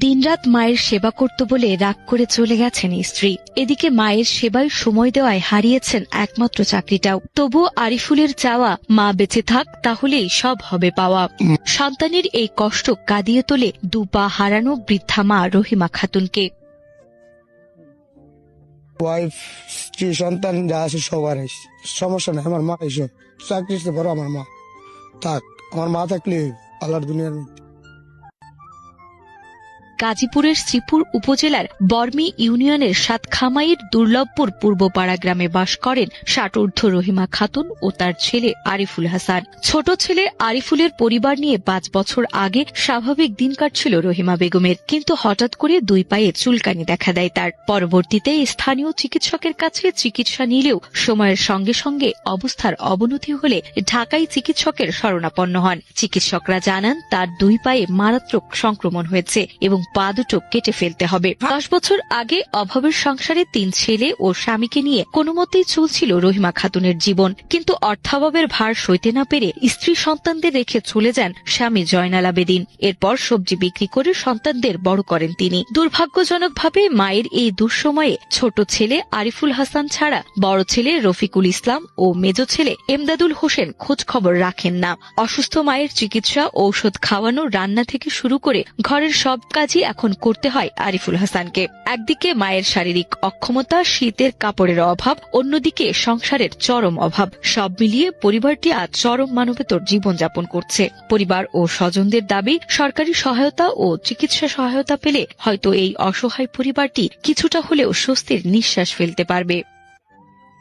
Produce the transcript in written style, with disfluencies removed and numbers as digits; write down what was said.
দিনরাত মায়ের সেবা করত বলে রাগ করে চলে গেছেন স্ত্রী। এদিকে মায়ের সেবায় সময় দেওয়ায় হারিয়েছেন একমাত্র চাকরিটাও। তবুও আরিফুলের চাওয়া, মা বেঁচে থাক, তাহলেই সব হবে পাওয়া। সন্তানের এই কষ্ট কাঁদিয়ে তোলে দুপা হারানো বৃদ্ধা মা রহিমা খাতুনকে। ওয়াইফ, স্ত্রী, সন্তান যা আছে সবার সমস্যা নেই। আমার মা এসব চাকরি বড়, আমার মা থাক, আমার মা থাকলে আল্লাহর দুনিয়ার মধ্যে। গাজীপুরের শ্রীপুর উপজেলার বর্মি ইউনিয়নের সাতখামাইয়ের দুর্লভপুর পূর্বপাড়া গ্রামে বাস করেন ৬০ ঊর্ধ্ব রহিমা খাতুন ও তার ছেলে আরিফুল হাসান। ছোট ছেলে আরিফুলের পরিবার নিয়ে ৫ বছর আগে স্বাভাবিক দিন কাটছিল রহিমা বেগমের, কিন্তু হঠাৎ করে ২ পায়ে চুলকানি দেখা দেয় তার। পরবর্তীতে স্থানীয় চিকিৎসকের কাছে চিকিৎসা নিলেও সময়ের সঙ্গে সঙ্গে অবস্থার অবনতি হলে ঢাকায় চিকিৎসকের শরণাপন্ন হন। চিকিৎসকরা জানান তার ২ পায়ে মারাত্মক সংক্রমণ হয়েছে এবং পা দুটো কেটে ফেলতে হবে। ১০ বছর আগে অভাবের সংসারে ৩ ছেলে ও স্বামীকে নিয়ে কোনোমতেই চলছিল রহিমা খাতুনের জীবন, কিন্তু অর্থাভাবের ভার সইতে না পেরে স্ত্রী সন্তানদের রেখে চলে যান স্বামী জয়নাল আবেদিন। এরপর সবজি বিক্রি করে সন্তানদের বড় করেন তিনি। দুর্ভাগ্যজনকভাবে মায়ের এই দুঃসময়ে ছোট ছেলে আরিফুল হাসান ছাড়া বড় ছেলে রফিকুল ইসলাম ও মেজ ছেলে এমদাদুল হোসেন খোঁজ খবর রাখেন না। অসুস্থ মায়ের চিকিৎসা, ঔষধ খাওয়ানো, রান্না থেকে শুরু করে ঘরের সব কাজই এখন করতে হয় আরিফুল হাসানকে। একদিকে মায়ের শারীরিক অক্ষমতা, শীতের কাপড়ের অভাব, অন্যদিকে সংসারের চরম অভাব, সব মিলিয়ে পরিবারটি আজ চরম মানবেতর জীবনযাপন করছে। পরিবার ও স্বজনদের দাবি, সরকারি সহায়তা ও চিকিৎসা সহায়তা পেলে হয়তো এই অসহায় পরিবারটি কিছুটা হলেও স্বস্তির নিঃশ্বাস ফেলতে পারবে।